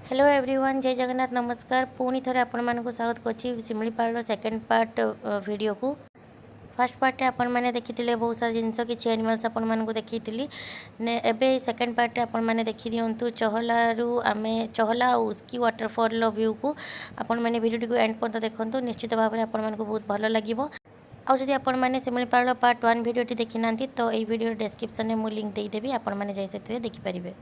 Hello everyone, जय जगन्नाथ, नमस्कार। पुणी थे आपण मानक स्वागत कर शिमिलीपाल सेकेंड पार्ट वीडियो को। फर्स्ट पार्ट आपण मैंने देखी बहुत सारा जिनस कि एनिमल्स आपण मानक देखी एबे सेकेंड पार्ट आपण मैंने देखी दिंतु चहलारू आम चहला और उसकी वाटरफॉल व्यू को आपण मैंने वीडियो को एंड पर्यंत देखो। निश्चित भाव में आपण मानक बहुत भल लगे। आउ जदि आपण मैंने शिमिलीपाल पार्ट 1 वीडियो देखी ना तो ये वीडियो डिस्क्रिप्शन में मुझे लिंक देदेवी, आपण मैंने जाए देखिपारे।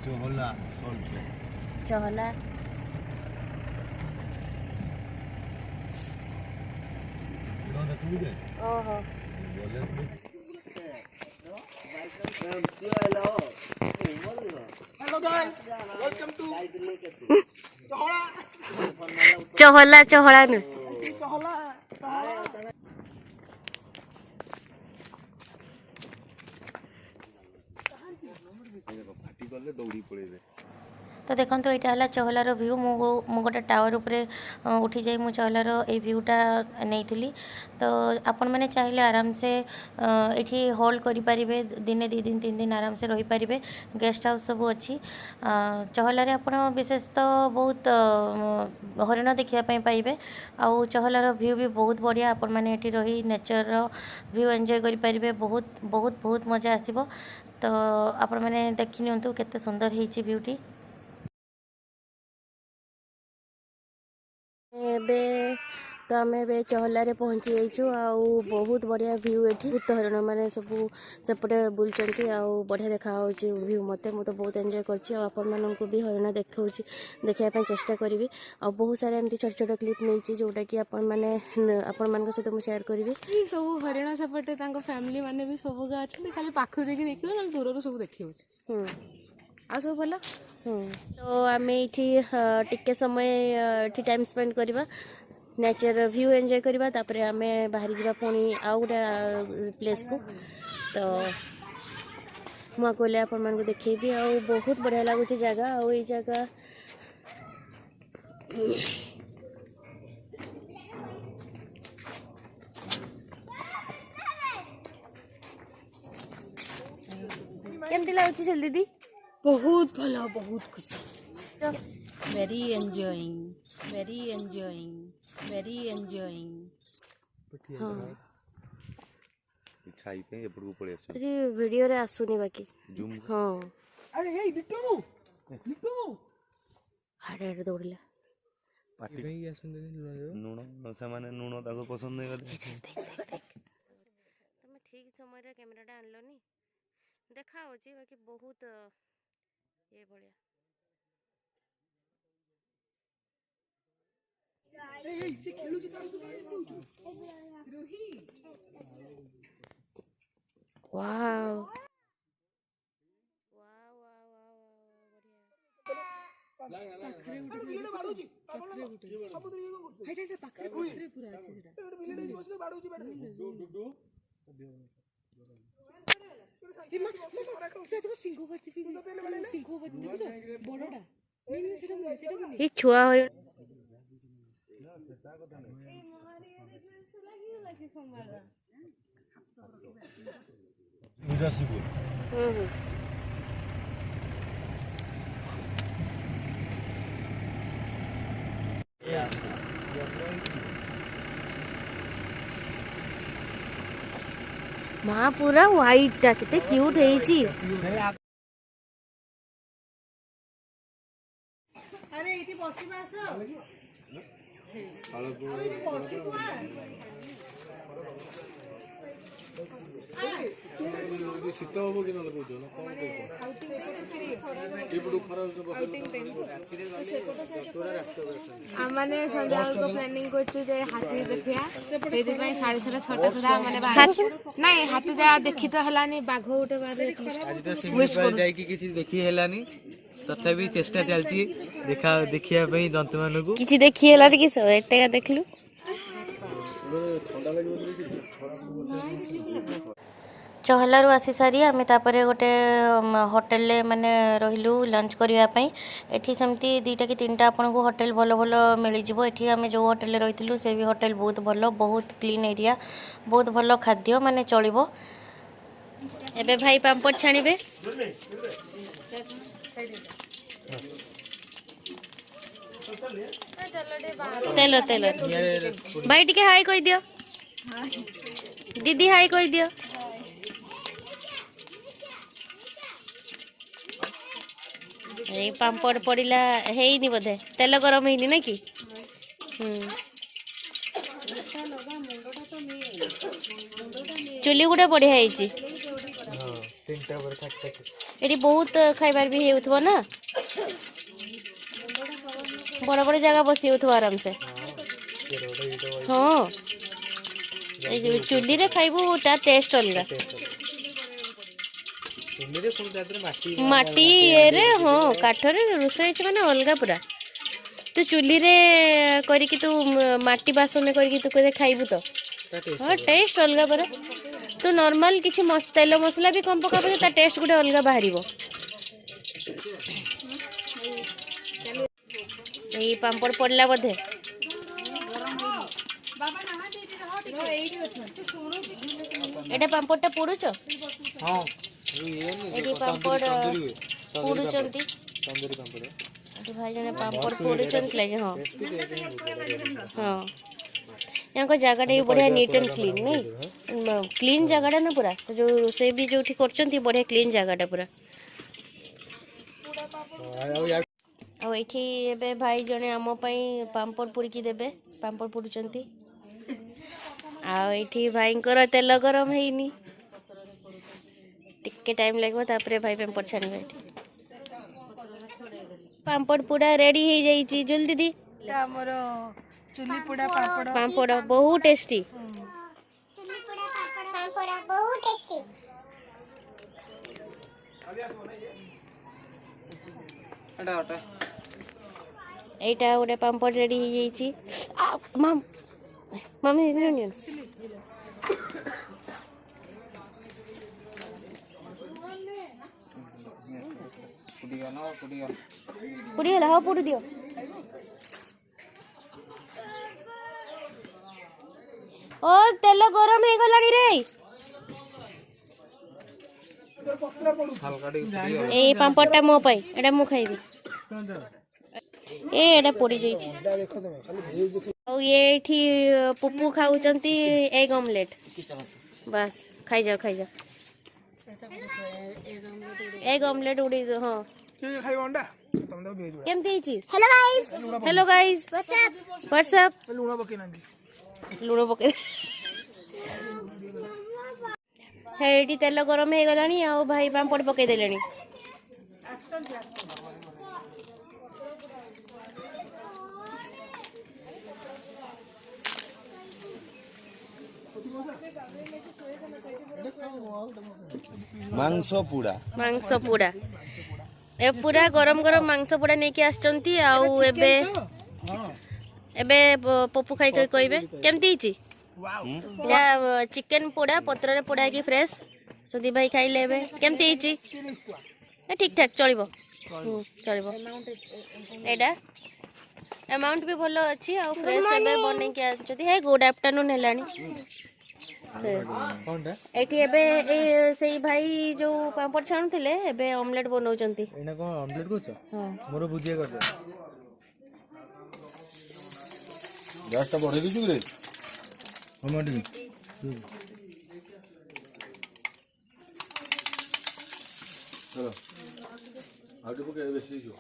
चहला सॉल्ट चहला ओहो चहला चहला न दौड़ी पड़े। तो देखो यहाँ है चहलार व्यू। मु गोटे टावर उपरे उठी जाए मु चहलार ये व्यूटा नहीं थी। तो आपण मैंने चाहिए आराम से ये होल्ड करें, दिने 2 दिन 3 दिन आराम से रही पारे। गेस्ट हाउस सब अच्छी चहलार। आप विशेष तो बहुत हरिण देखापी पाइबे। आउ चहलार व्यू भी बहुत बढ़िया। आपण मैंने ये रही नेचर व्यू एंजॉय करें। बहुत बहुत बहुत मजा आसब। तो आपण मैंने देखी नियंतु केते सुंदर होती व्यूटी। एबे तो आम ए चहलारे पहुँची जाइचु। आउ बहुत बढ़िया व्यू एठी। भूत हरण मैंने सब सेपटे बुलचंती। आउ बढ़िया देखा व्यू मते मु तो बहुत एंजॉय करछि। आपण माननकु भी हरण देखाउछि, देखिया पे चेष्टा करिवि। आ बहुत सारे एमती छोट छोट क्लिप नैछि जोटा कि आपण माने आपण मानक सहित मु शेयर करिवि। सब हरिण सेपटे तांको फैमिली माने भी सब गा अछि। खाली पाखु देखि देखियो ना दूर सब देखि होछि। आ सब भला। तो आम ये टिके समय ये टाइम स्पेंड करवा, नेचर व्यू एंजॉय करवा। तापर आम बाहरी जावा पुणी आउ गोटे प्लेस को। तो मुझे कहले आपण मानक देखेबी। आ बहुत बढ़िया लगुच जगह। आ ये जगह केमती लगुच दीदी? बहुत भला, बहुत खुशी। very enjoying हाँ छाई पे एपड़ को पड़े आछन। अरे वीडियो रे आसुनी बाकी जूम हाँ अरे हे लिटो हाड़े दौड़ला पाटी नुण से माने नुण ताको पसंद नहीं गले। तुम ठीक समय रे कैमराटा आनलोनी देखा होची बाकी बहुत ये बढ़िया। वाव ये छुआ माँ पूरा व्हाइट टा केते क्यूट हेची। अरे इति बसिबा आसो शीत हम कि ना कौच आमने संध्या को प्लानिंग करछु जे हाथी देखिया। एदि पई 6:30 सुधा माने नहीं हाथी दे देखि तो हलानी बाघ उठे बारे आज तो शिमिलीपाल जाई कि किछि देखि हेलानी। तथापि चेष्टा चलछि देखिया पई जंतु मानकु किछि देखि होला कि सब एतेका देखलु। चहलारू आसी सारी आम तापर गोटे होटेल माने रहिलु लंच करने एठी सेमती 2टा कि 3टा आपन को होटेल भल भल मिल जिवो। एठी आम जो होटेल रही से भी होटेल बहुत भल, बहुत क्लीन एरिया, बहुत भल खाद्य माने चलिबो। एबे भाई पांपड़ छाणीबे। तेल तेल भाई टिके हाय कहि दियो, दीदी हाय कहि दियो। ए पांपड़ पड़िला हेइनी बोधे, तेल गरम हेइनी ना कि? चुली गुड़ा बढ़िया हेइची। एटी बहुत खाइबार भी हेउथबो ना, बड़ बड़ जगह बसी होथबो आराम से। हाँ ए चुली रे खाइबू ता टेस्ट अलगा। माटी रे हाँ काठरे रोषे माने अलगा पूरा। तू चुली रे करिकी तू माटी बासन करिकी तू कदे खाइबू तो हाँ टेस्ट अलगा पूरा। तू नॉर्मल किछि तेल मसला भी कम पकाबो ता टेस्ट गुटे अलगा बाहरिबो। एई पांपड़ पड़ला बोधे। एटा पांपड़टा पोड़ुछ? हां एटी पांपड़ पोड़ुचंती। एटी भाई जने पांपड़ पोड़ुचंती लागे। हां हां यहाँ जगह भी बढ़िया नीट एंड क्लीन नहीं, क्लीन जगह ना पूरा। तो जो से भी जो कर बढ़िया क्लीन जगह पूरा। आ ये भाई जने आम पांपड़ पोड़िकी देबे, पांपड़ पोड़ुचंती। आठी भाई तेल गरम है टिके टाइम लगे तापर भाई पांपड़ छाणवे। पांपड़ पोड़ा रेडी हो जाइए जल्दी दी। चुली पोड़ा पापड़ पांपड़ बहुत टेस्टी। एटा गोटे पांपड़ रेडी हो जाइए। मम्मी पुड़ीगला हाँ पुड़ी दियो। ओ तेल गरम हो गलानी रे। ए पांपड़टा मो पाई एटा मु खाइबी। एटा पड़ी जाइछि। और ये एठी पुप्पू खाउचंती एग ऑमलेट। बस खाई जाओ खाई जाओ। एग ऑमलेट उड़ी दो। हां के खाइ अंडा केमती हिची? Hello guys, hello guys, what's up. लूणो पके नांदी, लूणो पके हे एठी तेल गरम हे गलानी। आ भाई पांपड़ पके देलेनी। मांस पोड़ा, मांस पोड़ा ए पूरा गरम गरम मांस पोड़ा नेकी आछंती। आउ एबे एबे पप्पू खाई तो कहबे केमती हिची? या चिकन पोड़ा पत्र रे पोड़ा की फ्रेश सुदी भाई खाई लेबे केमती हिची? ठीक ठाक चलिबो, चलिबो। एडा अमाउंट भी भलो अछि आ फ्रेश एबे बनै के आछथि। हे गुड आफ्टरनून हेलानी। एठी एबे ए सेई भाई जो पांपड़ छाणुथिले एबे ऑमलेट बनौचंती। एना कोन ऑमलेट कोछ? हां मोर भुजिया कर दे। गैस ता बढ़े दिछु रे टमाटर चलो आगे पके बेसी जो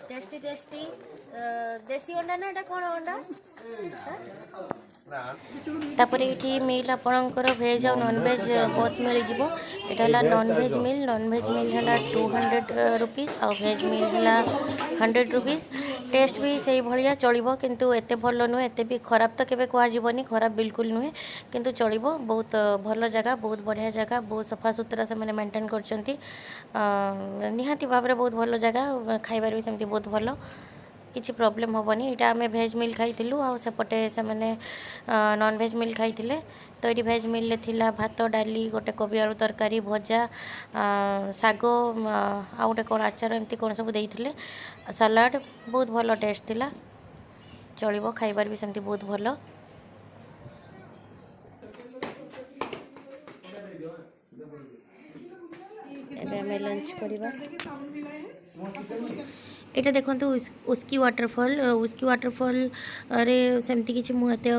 टेस्टी टेस्टी देसी अंडा ना एटा कोन अंडा? तापर ये मिल आपणकर भेज और नॉन भेज बहुत मिल जीवो। एटा हला नॉन भेज मिल हला 200 रुपीस और भेज मिल हला 100 रुपीस। टेस्ट भी से भाया चलो किंतु एते भल नुहे एते भी खराब तो केबे कहजीवनी खराब बिल्कुल नुहे किंतु चलो बहुत भल जगह बहुत बढ़िया जगह बहुत सफा सुतरा से मैंने मेंटेन करचंती निहाती भाव में बहुत भल जगह खाइबार भी सेमती बहुत भल किसी प्रॉब्लम हेनी यहाँ आम भेज मिल खाई आउपटे से मैंने नॉन भेज मिल खाई तो ये भेज मिल थिला भात डाली गोटे कोबी आलू तरकारी भजा शाग आ गोटे कौन आचार एमती कौन सब देते सलाड बहुत भल टेस्ट थिला चलो खाइबार भी सेमती बहुत भल लंच करवा এটা দেখন্তু উস্কি ওয়াটরফল रे सेमती किछि मु एते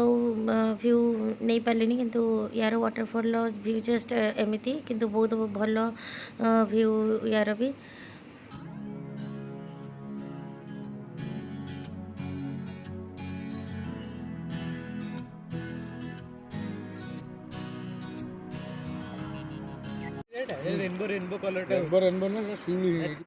व्यू नहीं पालिनी किंतु यार वाटरफॉल व्यू जस्ट एमिति किंतु बहुत भल व्यू यार भी रेनबो कलर